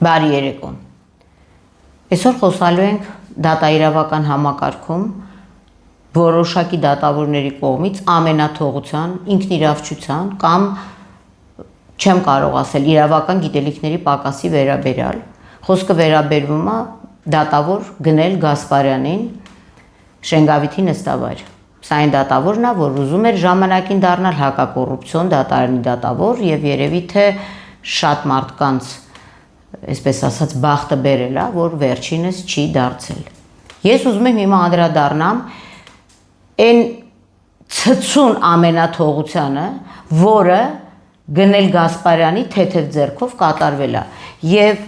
Բարի երեկո։ Այսօր խոսալու ենք դատաիրավական համակարգում որոշակի դատավորների կողմից ամենաթողության, ինքնիրավչության կամ չեմ կարող ասել իրավական գիտելիքների պակասի վերաբերյալ։ Խոսքը վերաբերվում է դատավոր Գնել Գասպարյանին Շենգավիթի նստավայր։ Սա այն դատավորն է, որ ուզում էր ժամանակին դառնալ հակակոռուպցիոն դատարանի դատավոր եւ երևի թե շատ մարդկանց, այսպես ասած, բախտը բերել է, որ վերջինս չի դարձել։ Ես ուզում եմ հիմա անդրադառնամ այն ցցուն ամենաթողությանը, որը Գնել Գասպարյանի թեթև ձեռքով կատարվել է։ Եվ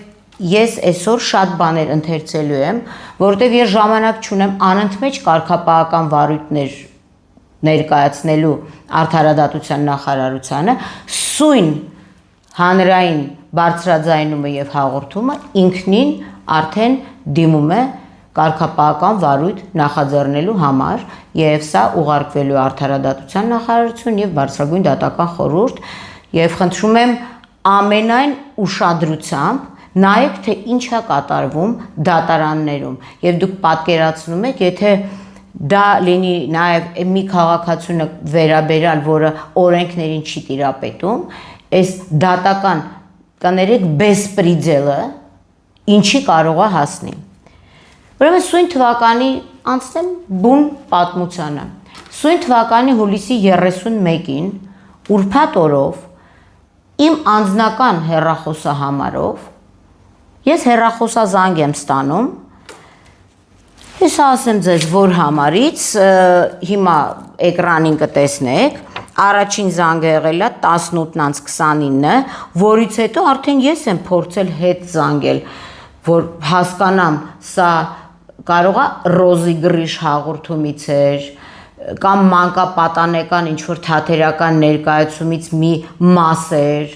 ես այսօր շատ բաներ ընթերցելու եմ, որովհետև ես ժամանակ չունեմ անընդմեջ կարգապահական վարույթներ ներկայացնելու արդարադատության նախարարությանը, սույն հանրային բարձրաձայնումը եւ հաղորդումը ինքնին արդեն դիմում է կարգապահական վարույթ նախաձեռնելու համար, եւ սա ուղարկվելու արդարադատության նախարարություն եւ բարձրագույն դատական խորհուրդ, եւ խնդրում եմ ամենայն ուշադրությամբ նայեք, թե ինչ է կատարվում դատարաններում, եւ դուք պատկերացնում եք, եթե դա լինի նաեւ մի քաղաքացու վերաբերյալ, որը օրենքներին չի տիրապետում, այս դատական կներեք բեսպրիդելը ինչի կարող է հասնի։ Ուրեմն սույն թվականի անցնեմ բուն պատմությանը։ Սույն թվականի հուլիսի 31-ին ուրբաթ օրով իմ անձնական հեռախոսահամարով ես հեռախոսազանգ եմ ստանում։ Ես ասեմ ձեզ, որ համարից հիմա էկրանին կտեսնեք, առաջին զանգը եղել է 18:29, որից հետո արդեն ես եմ փորձել հետ զանգել, որ հասկանամ, սա կարող է ռոզիգրիշ հաղորդումից էր կամ մանկապատանեկան ինչ-որ թատերական ներկայացումից մի մաս էր,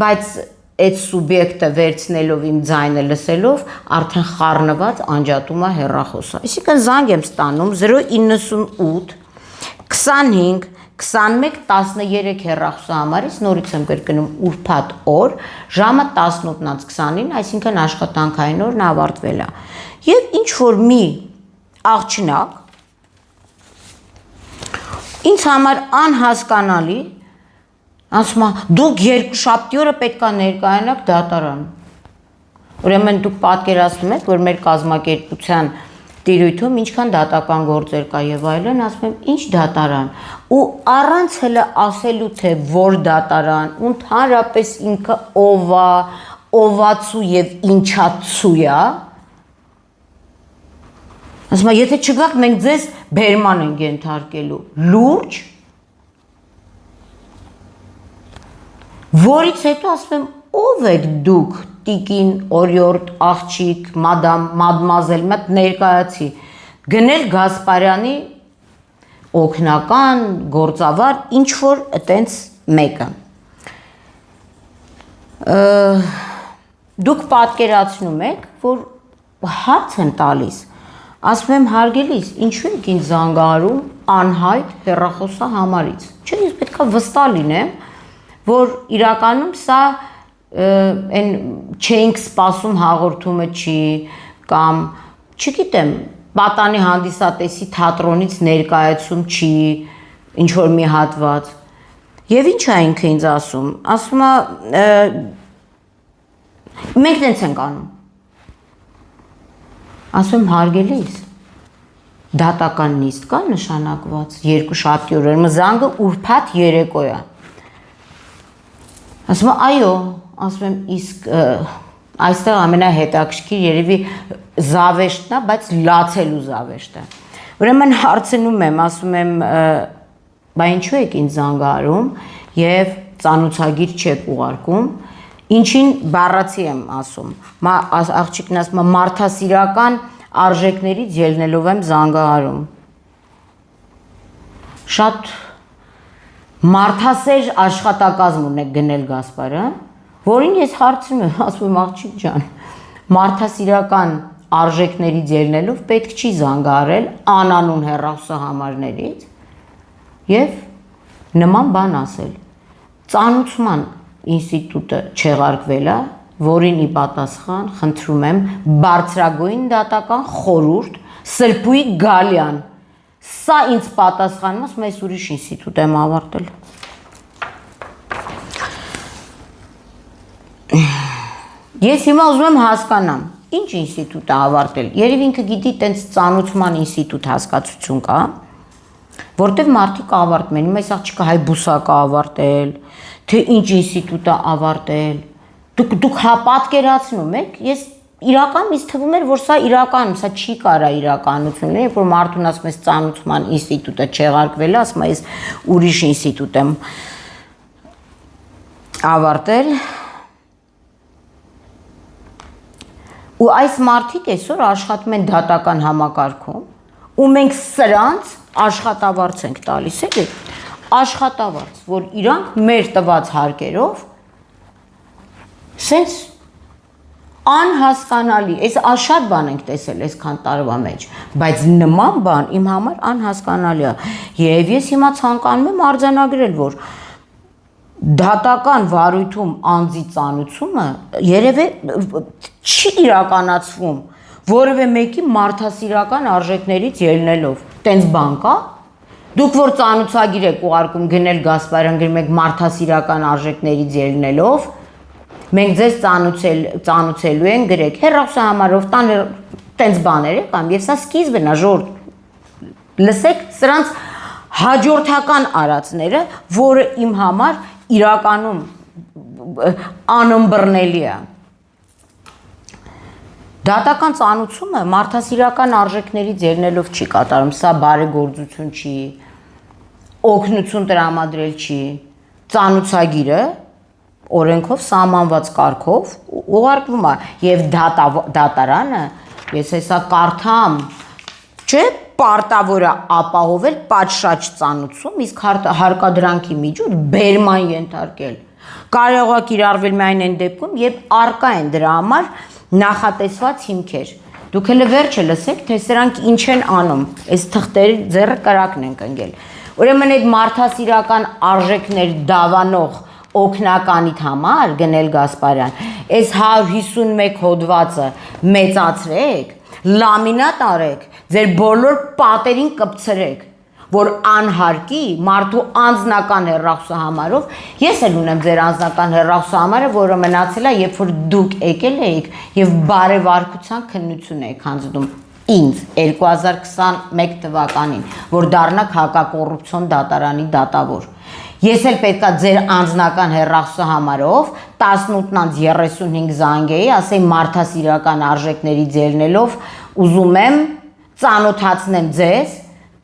բայց այդ սուբյեկտը վերցնելով իմ ձայնը լսելով արդեն խառնված անջատում է հեռախոսը։ Այսինքն զանգ եմ ստանում 098 25 21 13 հեռախոսահամարից, նորից եմ կրկնում ուրբաթ օր, ժամը 18:29, այսինքն աշխատանքային օրն ավարտվել է։ Եվ ինչ որ մի աղջնակ ինձ համար անհասկանալի ասում է, դուք երկուշաբթի օրը պետք է ներկայանաք դատարան։ Ուրեմն դուք պատկերացնում եք, որ մեր կազմակերպության տիրույթում ինչքան դատական գործեր կա եւ այլն, ասում եմ, ինչ դատարան։ Ու առանց հələ ասելու թե որ դատարան, ընդհանրապես ինքը ով է, ովացու եւ ինչացու է։ Ասում եմ, եթե չգաք, մենք ձեզ բերման ենք ենթարկելու։ Լուրջ։ Որից հետո ասում եմ, ով եք դուք, տիկին, օրիորդ, աղջիկ, մադամ, մադմազել, մատ ներկայացի, Գնել Գասպարյանի օգնական, գործավար, ինչ-որ այտենց մեկը։ Դուք պատկերացնում եք, որ հարց եմ տալիս, ասում եմ, հարգելիս, ինչու եք ինձ զանգահարում անհայտ հեռախոսահամարից։ Չէ, ես պետք է վստահ լինեմ, որ իրականում սա այն չենք սպասում հաղորդումը չի, կամ չգիտեմ, պատանի հանդիսատեսի թատրոնից ներկայացում չի, ինչ-որ մի հատված։ Եվ ինչ է ինքը ինձ ասում, ասում է, մենք նենց ենք անում։ Ասում եմ, հարգելիս, դատական նիստ կա նշանակված, երկուշաբթի օրը, զանգը ուրբաթ երեկո է։ Ասում եմ, այո, ասում եմ, իսկ այստեղ ամենահետաքրքիր երևի զավեշտն է, բայց լացելու զավեշտը։ Ուրեմն հարցնում եմ, ասում եմ, բա ինչու եք ինձ զանգահարում եւ ծանոթագիր չեք ուղարկում, ինչին բառացի եմ ասում։ Աղջիկն ասում է, մարդասիրական արժեքներից ելնելով եմ զանգահարում։ Շատ մարդասեր աշխատակազմ ունեք Գնել Գասպարյան, որին ես հարցնում եմ, ասում եմ, աղջիկ ջան, մարդասիրական արժեքներից ելնելով պետք չի զանգահարել անանուն հեռախոսահամարներից եւ նման բան ասել։ Ծանուցման ինստիտուտը չեղարկվել է, որին ի պատասխան խնդրում եմ բարձրագույն դատական խորհուրդ Սրբույի Գալյան, սա ինձ պատասխանում, ասում ես ուրիշ ինստիտուտ եմ ավարտել։ Ես հիմա ուզում եմ հասկանամ, ինչ ինստիտուտ է ավարտել, երևի ինքը գիտի տենց ծանոթման ինստիտուտ հասկացություն կա, որտեղ մարդիկ ավարտում են, հիմա այս աղջիկը Հայբուսակը ավարտել, թե ինչ ինստիտուտ է ավարտել, դուք հա պատկերացնում եք, ես իրական ինձ թվում էր, որ սա իրականում, սա չի կարա իրականություն, երբ որ մարդուն ասում ես ծանոթման ինստիտուտը չեղարկվել, ասում ես ուրիշ ինստիտուտ եմ ավարտել։ Ու այս մարդիկ այսօր աշխատում են դատական համակարգում, ու մենք սրանց աշխատավարձ ենք տալիս, էլի, աշխատավարձ, որ իրանք մեր տված հարկերով սենց անհասկանալի, այս շատ բան ենք տեսել այսքան տարվա մեջ, բայց նման բան իմ համար անհասկանալի է, եւ ես հիմա ցանկանում եմ արձանագրել, որ դատական վարույթում անձի ծանուցումը երևի չի իրականացվում որևէ մեկի մարդասիրական արժեքներից ելնելով, տենց բան կա, դուք որ ծանուցագիր եք ուղարկում գնել Գասպարյան գրում եք մարդասիրական արժեքներից ելնելով, մենք ձեզ ծանուցելու են գրեք հեռախոսահամարով տան տենց բաներ է կամ եւ սա սկիզբն է ժողովուրդ լսեք սրանց հաջորդական արածները, որը իմ համար իրականում անըմբռնելի է։ Դատական ծանուցումը մարդասիրական արժեքներից ելնելով չի կատարում, սա բարեգործություն չի, օգնություն տրամադրել չի, ծանուցագիրը օրենքով սահմանված կարգով ուղարկվում է եւ դատարանը, ես հեսա կարդամ, չէ, պարտավոր է ապահովել պատշաճ ծանուցում, իսկ հարկադրանքի միջոց բերման ենթարկել։ Կարող է կիրառվել միայն այն դեպքում, երբ առկա են դրա համար նախատեսված հիմքեր։ Դուք հələ վերջը լսեք, թե սրանք ինչ են անում, այս թղթերի ձեռը կրակն են ընկել։ Ուրեմն այդ մարդասիրական արժեքներ դավանող օգնականիդ համար գնել Գասպարյան, այս 151 հոդվածը մեծացրեք, լամինատ արեք, ձեր բոլոր պատերին կպցրեք, որ անհարկի մարդու անձնական հեռախոսահամարով, ես էլ ունեմ ձեր անձնական հեռախոսահամարը, որը մնացել է, երբ որ դուք եկել եք եւ բարեվարկության քննություն եք հանձնում ինձ 2021 թվականին, որ դառնաք հակակոռուպցիոն դատարանի դատավոր։ Ես էլ պետքա ձեր անձնական հեռախոսահամարով 18:35 զանգեի, ասեի մարդասիրական արժեքներից ելնելով ուզում եմ ծանոթացնեմ ձեզ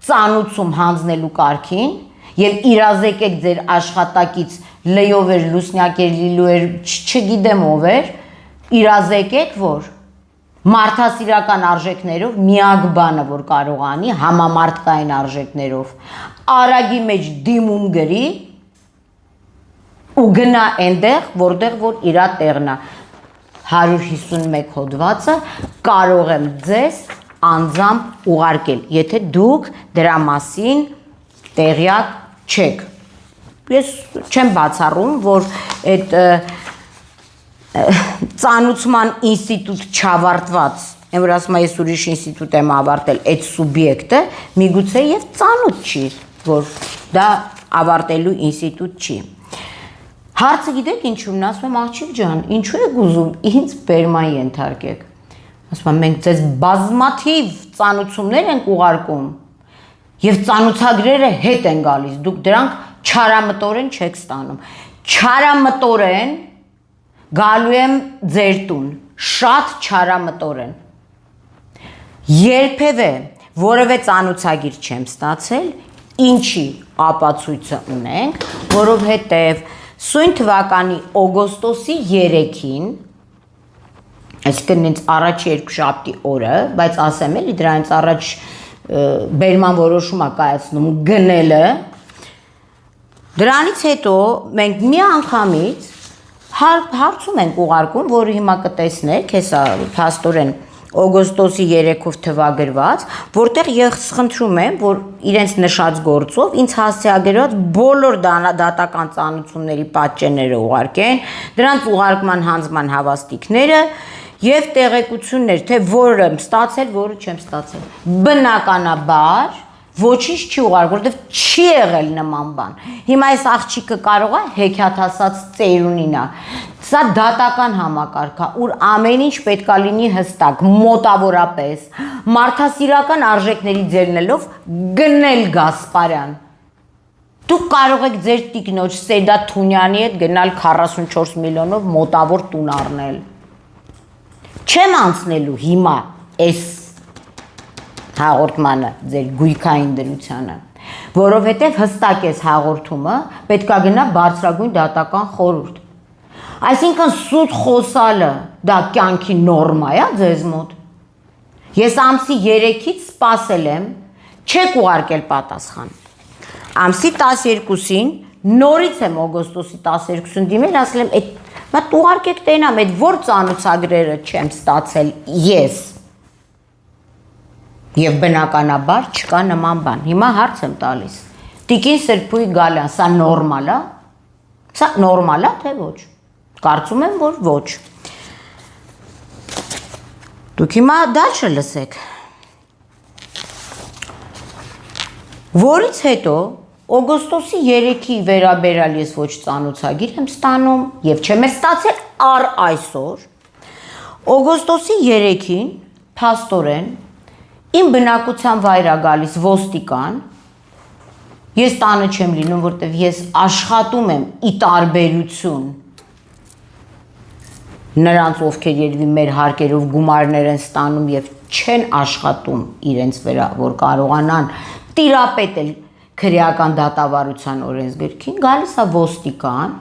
ծանուցում հանձնելու կարգին եւ իրազեկեք ձեր աշխատակից լեյով էր, լուսնյակ էր, լիլու էր, չգիտեմ ով էր, իրազեկեք, որ մարդասիրական արժեքներով միակ բանը, որ կարող անի, համամարտկային արժեքներով արագի մեջ դիմում գրի ու գնա այնտեղ, որտեղ որ իր տեղն է 151 հոդվածը կարող եմ ձեզ անձամբ ուղարկել, եթե դուք դրա մասին տեղյակ չեք։ Ես չեմ բացառում, որ այդ ծանուցման ինստիտուտ չավարտված, այն որ ասում ես ուրիշ ինստիտուտ եմ ավարտել, այդ սուբյեկտը միգուցե եւ ծանոթ չի, որ դա ավարտելու ինստիտուտ չի։ Հարցը գիտեք ինչու՞մն, ասում եմ աղջիկ ջան, ինչու եք ուզում ինձ բերման ենթարկեք։ Ասում եմ մենք ձեզ բազմաթիվ ծանուցումներ ենք ուղարկում եւ ծանուցագրերը հետ են գալիս, դուք դրանք չարամտորեն չեք ստանում։ Չարամտորեն գալու եմ ձեր տուն, շատ չարամտորեն։ Երբևէ որևէ ծանուցագիր չեմ ստացել, ինչի ապացույցը ունենք, որովհետեւ սույն թվականի օգոստոսի 3-ին, այսինքն ինձ առաջ երկուշաբթի օրը, բայց ասեմ էլի դրանից առաջ բերման որոշում է կայացնում գնելը, դրանից հետո մենք մի անգամից հարցում ենք ուղարկում, որը հիմա կտեսնեք, հեսա փաստորեն օգոստոսի 3-ով թվագրված, որտեղ ես խնդրում եմ, որ իրենց նշած գործով ինձ հասցեագրված բոլոր դատական ծանուցումների պատճենները ուղարկեն, դրանց ուղարկման հանձնման հավաստիքները եւ տեղեկություններ, թե որը ստացել, որը չեմ ստացել։ Բնականաբար ոչինչ չի ուղարկել, որովհետև չի եղել նման բան։ Հիմա այս աղջիկը կարող է հեքիաթ ասած ծերունին է։ Սա դատական համակարգ է, ուր ամեն ինչ պետքա լինի հստակ, մոտավորապես, մարդասիրական արժեքների ձեռնելով գնել Գասպարյան։ Դուք կարող եք ձեր տիկնոջ Սեդա Թունյանի հետ գնալ 44 միլիոնով մոտավոր տուն առնել։ Չեմ անցնելու հիմա այս հաղորդմանը, ձեր գույքային դրությանը, որովհետև հստակ էս հաղորդումը պետքա գնա բարձրագույն դատական խորհուրդ։ Այսինքն սուտ խոսալը դա կյանքի նորմա է ձեզ մոտ։ Ես ամսի 3-ից սպասել եմ, չեք ուղարկել պատասխան։ Ամսի 12-ին նորից եմ օգոստոսի 12-ին դիմել, ասել եմ, այդ ուղարկեք տենամ, այդ որ ծանուցագրերը չեմ ստացել ես։ Եվ բնականաբար չկա նման բան։ Հիմա հարց եմ տալիս։ Տիկին Սրբուի Գալյան, սա նորմալ է։ Սա նորմալ է, թե ոչ։ Կարծում եմ, որ ոչ։ Դուք հիմա դալշը լսեք։ Որից հետո օգոստոսի 3-ի վերաբերյալ ես ոչ ծանուցագիր եմ ստանում եւ չեմ ստացել առ այսօր։ Օգոստոսի 3-ին փաստորեն իմ բնակության վայր է գալիս ոստիկան, ես տանը չեմ լինում, որտեվ ես աշխատում եմ ի տարբերություն նրանց, ովքեր երևի մեր հարկերով գումարներ են ստանում եւ չեն աշխատում իրենց վրա, որ կարողանան տիրապետել քրեական դատավարության օրենսգրքին, գալիս է ոստիկան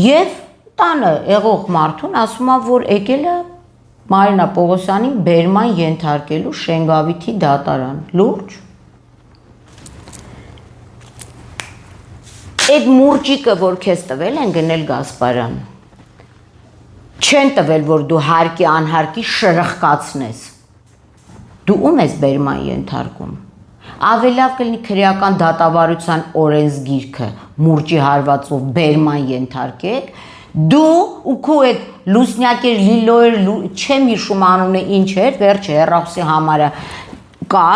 եւ տանը եղող մարդուն ասում է, որ եկել է Մարինա Պողոսյանին բերման ենթարկելու Շենգավիթի դատարան, լուրջ։ Այդ մուրճիկը, որ քեզ տվել են գնել Գասպարյան, չեն տվել, որ դու հարկի անհարկի շրխկացնես։ Դու ում ես բերման ենթարկում։ Ավելի լավ կլինի քրեական դատավարության օրենսգիրքը մուրճի հարվածով բերման ենթարկեք, դու ու քո այդ լուսնյակեր լիլոեր չեմ հիշում անունը ինչ էր, վերջը հեռախոսի համարը կա,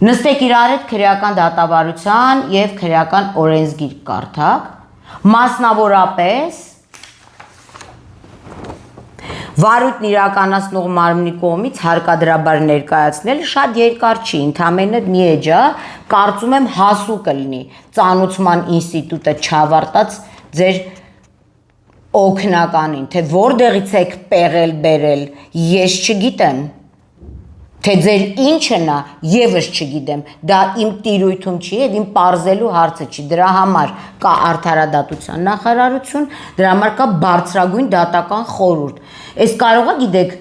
նստեք իրար հետ քրեական դատավարության եւ քրեական օրենսգիր կարդակ, մասնավորապես վարույթն իրականացնող մարմնի կողմից հարկադրաբար ներկայացնել շատ երկար չի, ընդամենը մի էջա, կարծում եմ հասու կլինի ծանուցման ինստիտուտը չավարտած ձեր օգնականին, թե որտեղից եք պեղել բերել, ես չգիտեմ, թե ձեր ինչն է, եւս չգիտեմ, դա իմ տիրույթում չի եւ իմ պարզելու հարցը չի, դրա համար կա արդարադատության նախարարություն, դրա համար կա բարձրագույն դատական խորհուրդ, այս կարող է գիտեք,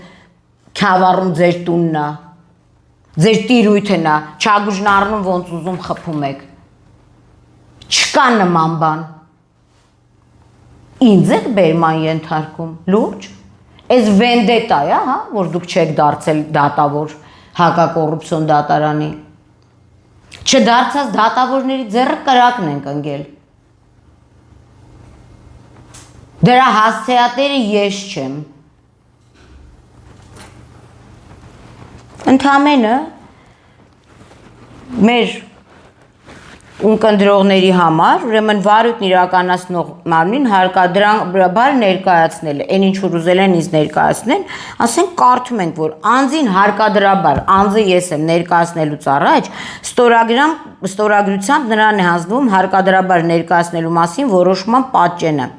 քավառում ձեր տունն է, ձեր տիրույթն է, չագուժն առնում ոնց ուզում խփում եք, չկա նման բան, ինձ եք բերման ենթարկում, լուրջ, այս վենդետա է, հա, որ դուք չեք դարձել դատավոր, հակակոռուպցիոն դատարանի, չդարձած դատավորների ձեռը կրակն ենք ընկել, դրա հասցեատերը ես չեմ, ընդամենը մեր ունկնդրողների համար, ուրեմն վարույթն իրականացնող մարմնին հարկադրաբար ներկայացնել է, այն ինչ որ ուզել են ինձ ներկայացնել, ասենք կարդում ենք, որ անձին հարկադրաբար, անձը ես եմ ներկայացնելուց առաջ, ստորագրությամբ նրան է հանձնվում հարկադրաբար ներկայացնելու մասին որոշման պատճենը,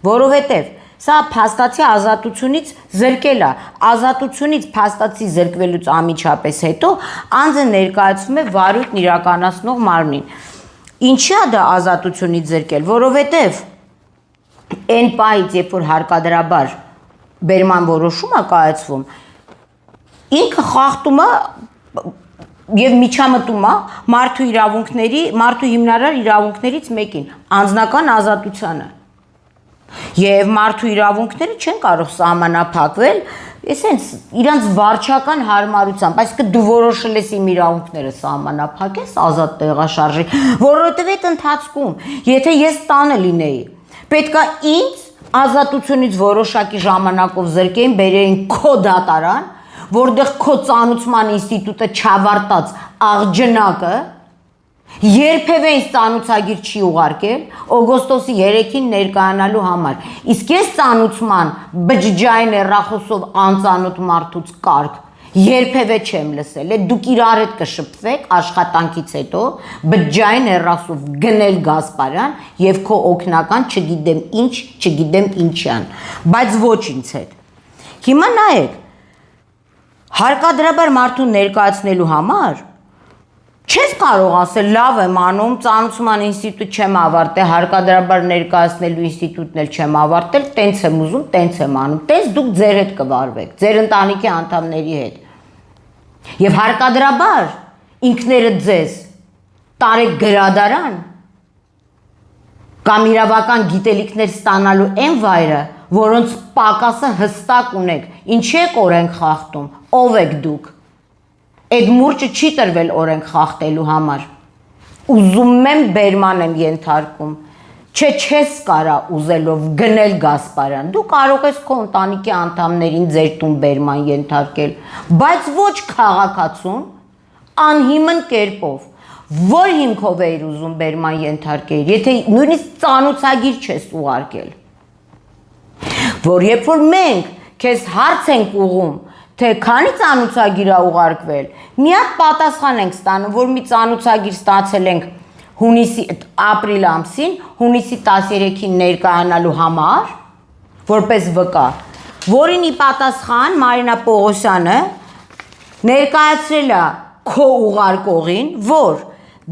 որովհետև սա փաստացի ազատությունից զրկել է, ազատությունից փաստացի զրկվելուց անմիջապես հետո անձը ներկայացվում է վարույթն իրականացնող մարմնին։ Ինչի է դա ազատությունից զրկել, որովհետև այն պահից, երբ որ հարկադրաբար բերման որոշում է կայացվում, ինքը խախտում է եւ միջամտում է մարդու հիմնարար իրավունքներից մեկին, անձնական ազատությանը։ Եվ մարդու իրավունքները չեն կարող սահմանափակվել, այսինքն իրանց վարչական հարմարությամբ, այսինքն դու որոշել ես իմ իրավունքները սահմանափակես, ազատ տեղաշարժի, որովհետև այդ ընթացքում, եթե ես տանը լինեի, պետքա ինձ ազատությունից որոշակի ժամանակով զրկեին, բերեին քո դատարան, որտեղ քո ծանուցման ինստիտուտը չավարտած աղջնակը երբևէ ինձ ծանուցագիր չի ուղարկել օգոստոսի 3-ին ներկայանալու համար։ Իսկ ես ծանուցման բջջային հեռախոսով անծանոթ մարդուց կարգ երբևէ չեմ լսել։ Դուք իրար հետ կշփվեք աշխատանքից հետո բջջային հեռախոսով գնել Գասպարյան եւ քո օգնական չգիտեմ ինչ, չգիտեմ ինչյան, բայց ոչ ինձ հետ։ Հիմա նայեք, հարկադրաբար մարդուն ներկայացնելու համար չես կարող ասել լավ եմ անում, ծանուցման ինստիտուտ չեմ ավարտել, հարկադրաբար ներկայացնելու ինստիտուտն էլ չեմ ավարտել, տենց եմ ուզում, տենց եմ անում։ Տես դուք ձեր հետ կվարվեք, ձեր ընտանիքի անդամների հետ։ Եվ հարկադրաբար ինքներդ ձեզ տարեք գրադարան կամ իրավական գիտելիքներ ստանալու այն վայրը, որոնց պակասը հստակ ունեք, ինչի եք օրենք խախտում, ով եք դուք։ Այդ մուրճը չի տրվել օրենք խախտելու համար։ Ուզում եմ բերման եմ ենթարկում։ Չես կարա ուզելով գնել Գասպարյան։ Դու կարող ես քո ընտանիքի անդամներին ձեր տուն բերման ենթարկել, բայց ոչ քաղաքացուն, անհիմն կերպով, որ հիմքով էիր ուզում բերման ենթարկել, եթե նույնիսկ ծանուցագիր չես ուղարկել։ Որ երբ որ մենք քեզ հարց ենք ուղում, թե քանի ծանուցագիր է ուղարկվել, մի հատ պատասխան ենք ստանում, որ մի ծանուցագիր ստացել ենք ապրիլ ամսին, հունիսի 13-ին ներկայանալու համար, որպես վկա, որին ի պատասխան Մարինա Պողոսյանը ներկայացրել է քո ուղարկողին, որ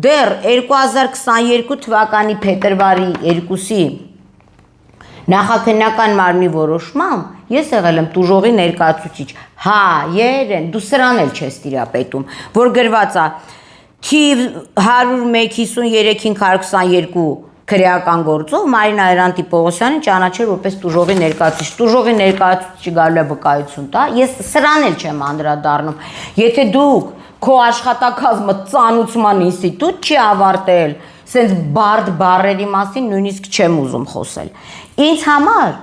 դեռ 2022 թվականի փետրվարի 2-ի նախաքննական մարմնի որոշմամբ ես եղել եմ տուժողի ներկայացուցիչ։ Հա, երեն, դու սրան էլ չես տիրապետում, որ գրված է թիվ 101-53-522 քրեական գործով Մարինա Էրանտի Պողոսյանին ճանաչել որպես տուժողի ներկայացուցիչ։ Տուժողի ներկայացուցիչը գալու է վկայություն տա, ես սրան էլ չեմ անդրադառնում։ Եթե դուք քո աշխատակազմը ծանուցման ինստիտուտ չի ավարտել, սենց բարդ բառերի մասին նույնիսկ չեմ ուզում խոսել։ Ինձ համար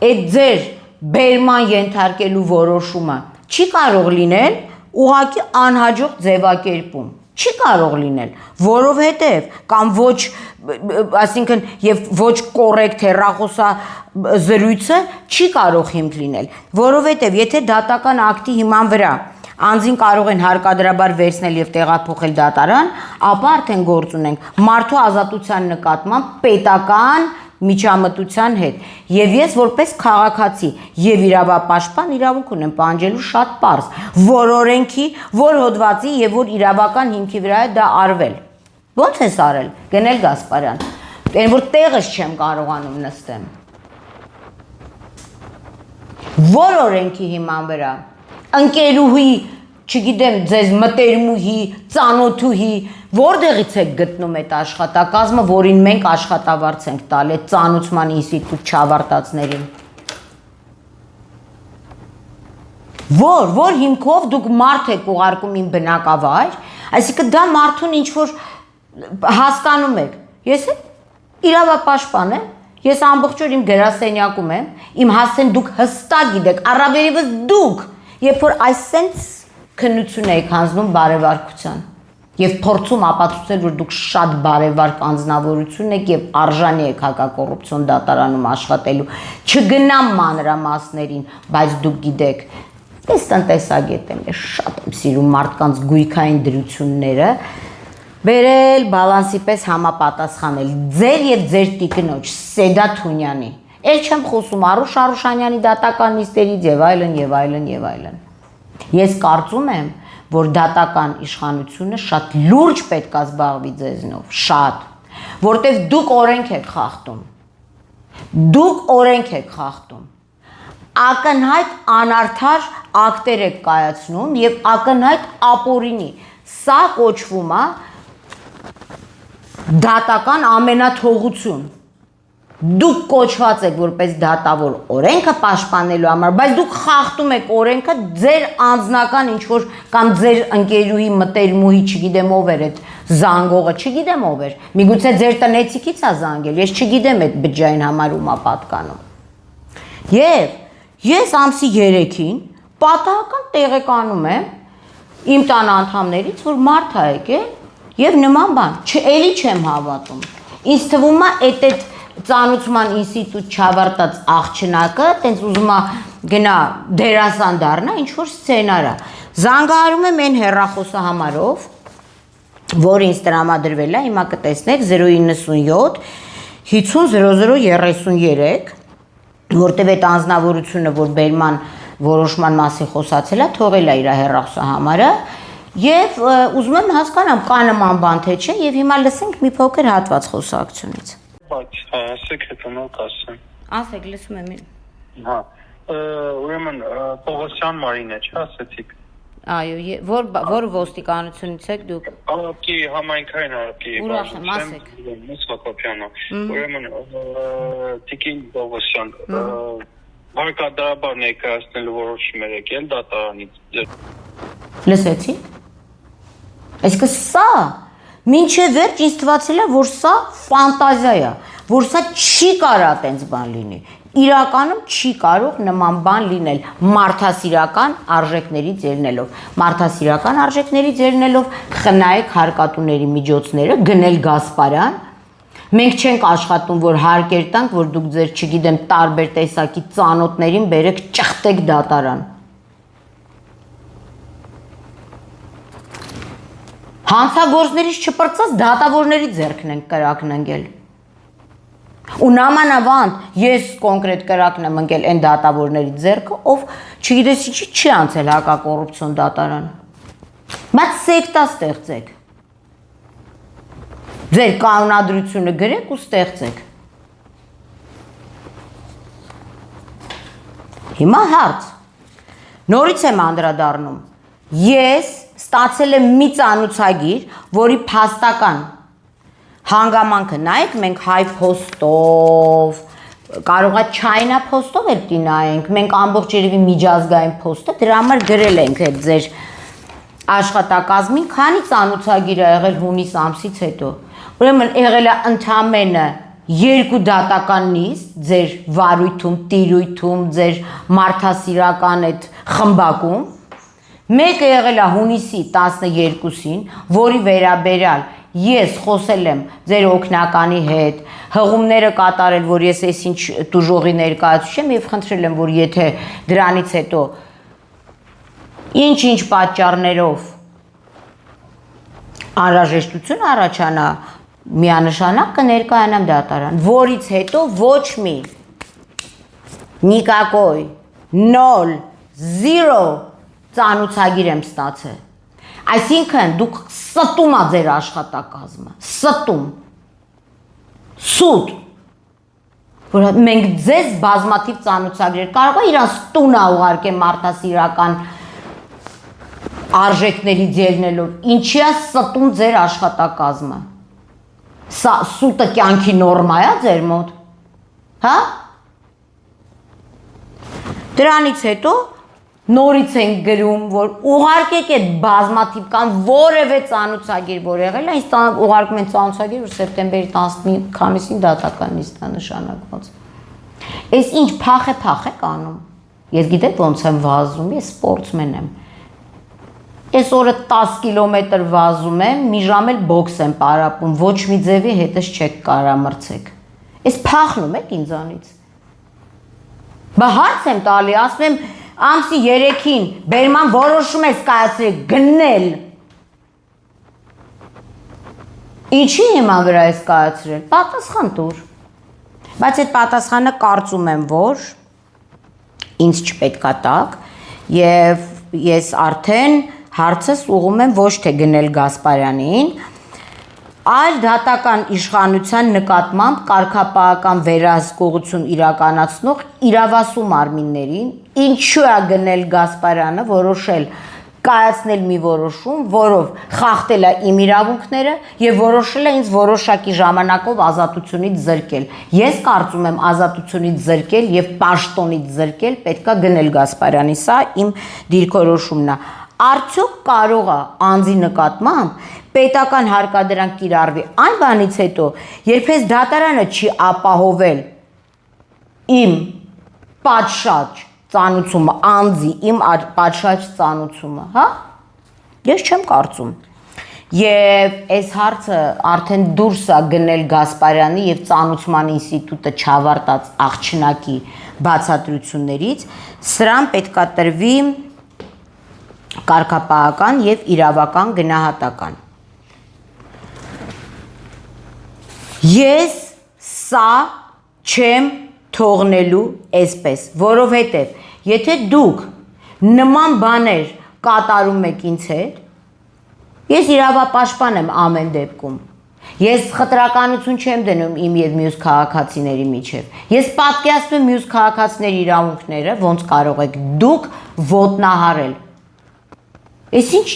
այդ ձեր բերման ենթարկելու որոշումը չի կարող լինել ուղղակի անհաջող ձևակերպում։ Չի կարող լինել, որովհետև կամ ոչ, այսինքն եւ ոչ կոռեկտ հեռախոսազրույցը չի կարող հիմք լինել, որովհետև եթե դատական ակտի հիման վրա անձին կարող են հարկադրաբար վերցնել եւ տեղափոխել դատարան, ապա արդեն գործ ունենք մարդու ազատության նկատմամբ պետական միջամտության հետ։ Եվ ես որպես քաղաքացի եւ իրավապաշտպան իրավունք ունեմ պահանջելու շատ պարզ, որ օրենքի, որ հոդվածի եւ որ իրավական հիմքի վրա է դա արվել։ Ո՞նց ես արել։ Գնել Գասպարյան։ Այն որ տեղս չեմ կարողանում նստեմ։ Որ օրենքի հիման վրա ընկերուհի, չգիտեմ, ձեզ մտերմուհի, ծանոթուհի, որտեղից եք գտնում այդ աշխատակազմը, որին մենք աշխատավարձ ենք տալ այդ ծանուցման ինստիտուտ չավարտածներին։ Որ հիմքով դուք մարդ եք ուղարկում իմ բնակավայր, այսինքն դա մարդուն ինչ-որ հասկանում եք։ Ես իրավապաշտպան եմ, ես ամբողջ օր իմ գրասենյակում եմ, իմ հասցեն դուք հստակ գիտեք, առավելևս դուք, երբ որ այսենց քննություն եք հանձնում բարևարկության եւ փորձում ապացուցել, որ դուք շատ բարևարկ անձնավորություն եք եւ արժանի եք հակակոռուպցիոն դատարանում աշխատելու, չգնամ մանրամասներին, բայց դուք գիտեք, ես տնտեսագետ եմ, ես շատ եմ սիրում մարդկանց գույքային դրությունները բերել, բալանսի պես համապատասխանել ձեր եւ ձեր տիկնոջ Սեդա Թունյանի։ Էլ չեմ խոսում Արուշ Արուշանյանի դատական նիստերից եւ այլն եւ այլն եւ այլն։ Ես կարծում եմ, որ դատական իշխանությունը շատ լուրջ պետք է զբաղվի ձեզնով, շատ, որտեղ դուք օրենք եք խախտում։ Դուք օրենք եք խախտում։ Ակնհայտ անարդար ակտեր եք կայացնում եւ ակնհայտ ապօրինի։ Սա կոչվում է դատական ամենաթողություն։ Դուք կոչված եք որպես դատավոր օրենքը պաշտպանելու համար, բայց դուք խախտում եք օրենքը ձեր անձնական ինչ որ կամ ձեր ընկերուհի մտերմուհի, չգիտեմ ով էր այդ զանգողը, չգիտեմ ով էր։ Միգուցե ձեր տնեցիկից է զանգել, ես չգիտեմ այդ բջջային համարումա պատկանում։ Եվ ես ամսի 3-ին պատահական տեղեկանում եմ իմ տան անդամներից, որ մարդ է եկել եւ նման բան, էլի չեմ հավատում։ Ինձ թվում է այդ ծանուցման ինստիտուտ չավարտած աղջնակը, տենց ուզում է գնա դերասան դառնա, ինչ որ սցենար է։ Զանգահարում եմ այն հեռախոսահամարով, որ ինձ տրամադրվել է, հիմա կտեսնեք 097 500033, որտեւ այդ անձնավորությունը, որ բերման որոշման մասին խոսացել է, թողել է իր հեռախոսահամարը, եւ ուզում եմ հասկանամ կա նման բան թե չէ, եւ հիմա լսենք մի փոքր հատված խոսակցությունից։ Բայց ասեք հետո կասեմ։ Ասեք, լսում եմ։ Հա։ Ուրեմն Պողոսյան Մարին է, չէ՞, ասեցիք։ Այո, որ ոստիկանությունից եք դուք։ Ալկի համայնքային ալկի։ Ուրախ եմ, ասեք։ Մուս Հակոբյանը։ Ուրեմն Տիկին Պողոսյան հարկադրաբար ներկայացնելու որոշում էր եկել դատարանից։ Լսեցիք։ Այսինքն սա մինչև վերջ ինձ թվացել է, որ սա ֆանտազիա է, որ սա չի կարա տենց բան լինի։ Իրականում չի կարող նման բան լինել մարդասիրական արժեքներից ելնելով։ Մարդասիրական արժեքներից ելնելով խնայեք հարկատուների միջոցները, գնել Գասպարյան։ Մենք չենք աշխատում, որ հարկեր տանք, որ դուք ձեր, չգիտեմ, տարբեր տեսակի ծանոթներին բերեք ճխտեք դատարան։ Հանցագործներից չպրծած դատավորների ձեռքն ենք կրակն ընկել։ Ու նամանավանդ ես կոնկրետ կրակն եմ ընկել այն դատավորների ձեռքը, ով չգիտես ինչի չի անցել հակակոռուպցիոն դատարան։ Բայց սեկտա ստեղծեք։ Ձեր կանոնադրությունը գրեք ու ստեղծեք։ Հիմա հարց։ Նորից եմ անդրադառնում։ Ես ստացել եմ մի ծանուցագիր, որի փաստական հանգամանքը նայեք, մենք հայ փոստով, կարող է Չայնա փոստով էլ տինայենք, մենք ամբողջ երևի միջազգային փոստը, դրա համար գրել ենք այդ ձեր աշխատակազմին, քանի ծանուցագիր է եղել հունիս ամսից հետո։ Ուրեմն եղել է ընդամենը 2 դատական նիստ, ձեր վարույթում, տիրույթում, ձեր մարդասիրական այդ խմբակում, մեկը եղել է հունիսի 12-ին, որի վերաբերյալ ես խոսել եմ ձեր օգնականի հետ, հղումները կատարել, որ ես այս ինչ տուժողի ներկայացուցիչ եմ եւ խնդրել եմ, որ եթե դրանից հետո ինչ պատճառներով անհրաժեշտություն առաջանա, միանշանակ կներկայանամ դատարան, որից հետո ոչ մի նիկակոյ 0 0 ծանուցագիր եմ ստացել։ Այսինքն դուք ստում ա ձեր աշխատակազմը, ստում, սուտ, որ մենք ձեզ բազմաթիվ ծանուցագրեր, կարող է իրանց տունը ուղարկել մարդասիրական արժեքներից ելնելով, ինչի է ստում ձեր աշխատակազմը, սա սուտը կյանքի նորմա է ձեր մոտ, հա? Դրանից հետո նորից են գրում, որ ուղարկեք այդ բազմաթիվ կամ որևէ ծանուցագիր, որ եղել է, ինձ ուղարկում են ծանուցագիր, որ սեպտեմբերի 15-ին դատական նիստ է նշանակված։ Այս ինչ փախ է անում։ Ես գիտեք ոնց եմ վազում, ես սպորտսմեն եմ։ Այս օրը 10 կիլոմետր վազում եմ, մի ժամ էլ բոքս եմ պարապում, ոչ մի ձևի հետս չեք կարա մրցեք։ Այս փախնում եք ինձանից։ Բա հարց եմ տալի, ասում եմ ամսի 3-ին բերման որոշում ես կայացրել գնել։ Ինչի հիման վրա ես կայացրել։ Պատասխան տուր։ Բայց այդ պատասխանը կարծում եմ, որ ինձ չպետքա տակ եւ ես արդեն հարցս ուղում եմ ոչ թե գնել Գասպարյանին, այլ դատական իշխանության նկատմամբ կարգապահական վերահսկողություն իրականացնող իրավասու մարմիններին, ինչու է գնել Գասպարյանը որոշել կայացնել մի որոշում, որով խախտել է իմ իրավունքները եւ որոշել է ինձ որոշակի ժամանակով ազատությունից զրկել։ Ես կարծում եմ ազատությունից զրկել եւ պաշտոնից զրկել պետքա գնել Գասպարյանի, սա իմ դիրքորոշումն է։ Արդյոք կարող է անձի նկատմամբ պետական հարկադրանք կիրառվի այն բանից հետո, երբ ես դատարանը չի ապահովել իմ պատշաճ ծանուցումը, անձի իմ պատշաճ ծանուցումը, հա? Ես չեմ կարծում։ Եվ այս հարցը արդեն դուրս է գնել Գասպարյանի եւ ծանուցման ինստիտուտը չավարտած աղջնակի բացատրություններից, սրան պետքա տրվի կարգապահական եւ իրավական գնահատական։ Ես սա չեմ թողնելու այսպես, որովհետև եթե դուք նման բաներ կատարում եք ինձ հետ, ես իրավապաշտպան եմ ամեն դեպքում։ Ես խտրականություն չեմ դնում իմ եւ մյուս քաղաքացիների միջև։ Ես պատկերացնում եմ մյուս քաղաքացիների իրավունքները, ոնց կարող եք դուք ոտնահարել։ Այս ինչ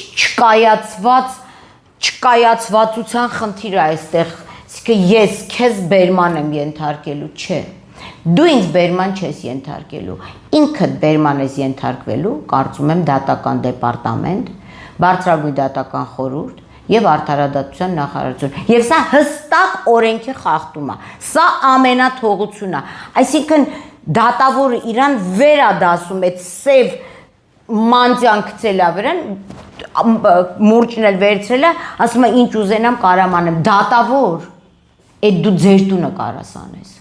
չկայացվածության խնդիր է այստեղ, իսկ ես քեզ բերման եմ ենթարկելու, չէ։ Դու ինձ բերման չես ենթարկելու, ինքդ բերման ես ենթարկվելու, կարծում եմ դատական դեպարտամենտ, բարձրագույն դատական խորհուրդ եւ արդարադատության նախարարություն։ Եվ սա հստակ օրենքի խախտում է։ Սա ամենաթողությունն է։ Այսինքն դատավորը իրան վերադասում այդ սև մանտյան գցելա վրան, մուրճն էլ վերցրել է, ասում է ինչ ուզենամ կարամ անեմ։ Դատավոր, այդ դու ձեր տունը կարաս անես։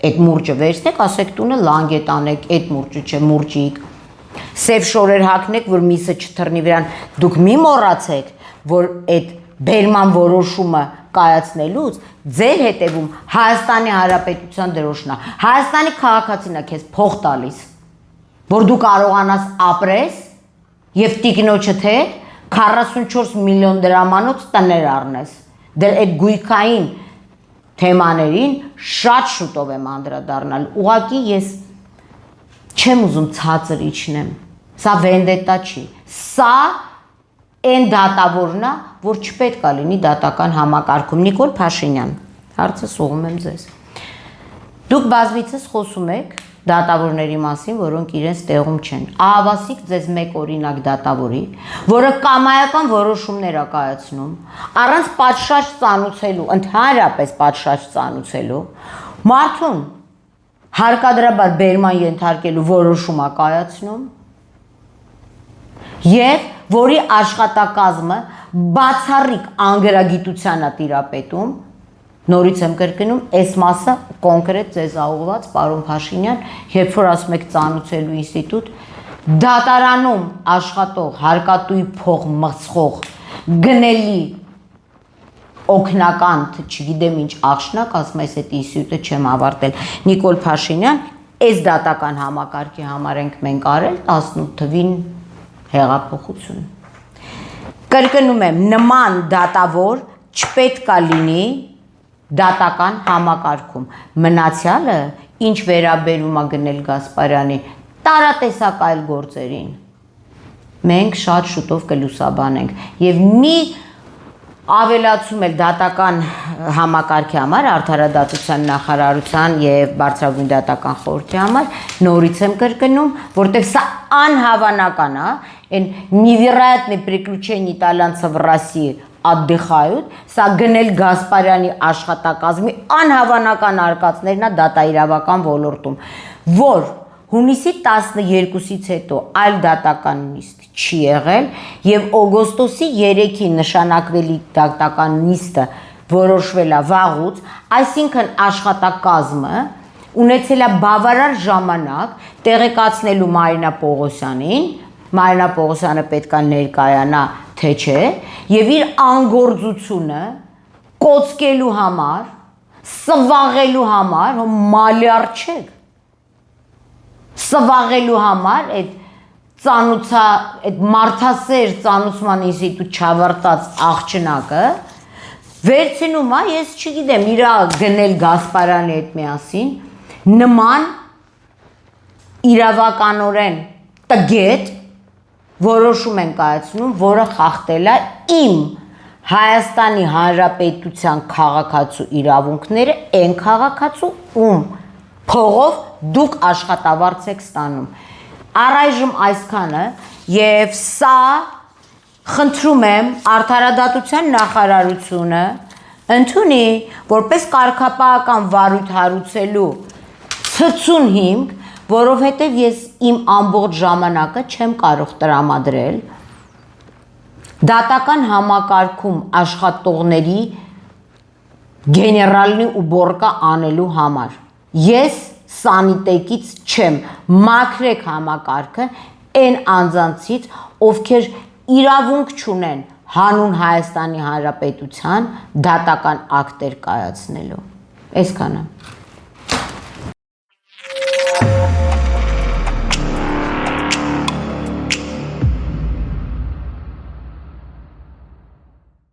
Այդ մուրճը վերցնեք, ասեք տունը լանգ է տանեք, այդ մուրճը չէ, մուրճիկ։ Սև շորեր հագնեք, որ միսը չթռնի վրան։ Դուք մի մոռացեք, որ այդ բերման որոշումը կայացնելուց ձեր հետևում Հայաստանի Հանրապետության դրոշն է։ Հայաստանի քաղաքացին է քեզ փող տալիս, որ դու կարողանաս ապրես եւ տիկնոջդ հետ 44 միլիոն դրամանոց տներ առնես։ Դեռ այդ գույքային թեմաներին շատ շուտով եմ անդրադառնալ։ Ուղղակի ես չեմ ուզում ցածր իջնեմ։ Սա վենդետա չի։ Սա այն դատավորն է, որ չպետք է լինի դատական համակարգում։ Նիկոլ Փաշինյան, հարցը սողում եմ ձեզ։ Դուք բազմիցս խոսում եք դատավորների մասին, որոնք իրենց տեղում չեն։ Ահավասիկ ձեզ մեկ օրինակ դատավորի, որը կամայական որոշումներ է կայացնում, առանց պատշաճ ծանուցելու, ընդհանրապես պատշաճ ծանուցելու, մարդուն հարկադրաբար բերման ենթարկելու որոշում է կայացնում, եւ որի աշխատակազմը բացառիկ անգրագիտության է տիրապետում։ Նորից եմ կրկնում, այս մասը կոնկրետ ձեզ ուղղված, պարոն Փաշինյան, երբ որ ասում եք ծանուցելու ինստիտուտ, դատարանում աշխատող, հարկատուի փող մղցող, գնելի օգնական, չգիտեմ ինչ աղջնակ, ասում ես այդ ինստիտուտը չեմ ավարտել։ Նիկոլ Փաշինյան, այս դատական համակարգի համար ենք մենք արել 18 թվին հեղափոխություն։ Կրկնում եմ, նման դատավոր չպետք է լինի դատական համակարգում։ Մնացյալը, ինչ վերաբերում է գնել Գասպարյանի տարատեսակ այլ գործերին, մենք շատ շուտով կլուսաբանենք եւ մի ավելացում էլ դատական համակարգի համար, արդարադատության նախարարության եւ բարձրագույն դատական խորհրդի համար նորից եմ կրկնում, որտեղ սա անհավանական է, այն невероятные приключения итальянцев в России отдыхают, սա գնել Գասպարյանի աշխատակազմի անհավանական արկածներն է դատաիրավական ոլորտում, որ հունիսի 12-ից հետո այլ դատական նիստ չի եղել եւ օգոստոսի 3-ին նշանակվելի դատական նիստը որոշվել է վաղուց, այսինքն աշխատակազմը ունեցել է բավարար ժամանակ տեղեկացնելու Մարինա Պողոսյանին, Մարինա Պողոսյանը պետք է ներկայանա, թե չէ, եւ իր անգործությունը կոծկելու համար, սվաղելու համար, մալյար չեք, սվաղելու համար այդ ծանուցա, այդ մարդասեր ծանուցման ինստիտուտ չավարտած աղջնակը վերցնում է, ես չգիտեմ, իր գնել Գասպարյանի հետ միասին, նման իրավականորեն տգետ որոշում են կայացնում, որը խախտել է իմ Հայաստանի Հանրապետության քաղաքացու իրավունքները, այն քաղաքացու, ում փողով դուք աշխատավարձ եք ստանում։ Առայժմ այսքանը եւ սա խնդրում եմ արդարադատության նախարարությունը ընդունի որպես կարգապահական վարույթ հարուցելու ցրծուն հիմք, որովհետեւ ես իմ ամբողջ ժամանակը չեմ կարող տրամադրել դատական համակարգում աշխատողների գեներալնի ու բորկա անելու համար։ Ես սանիտեկից չեմ, մաքրեք համակարգը այն անձանցից, ովքեր իրավունք չունեն հանուն Հայաստանի Հանրապետության դատական ակտեր կայացնելու։ Այսքանը։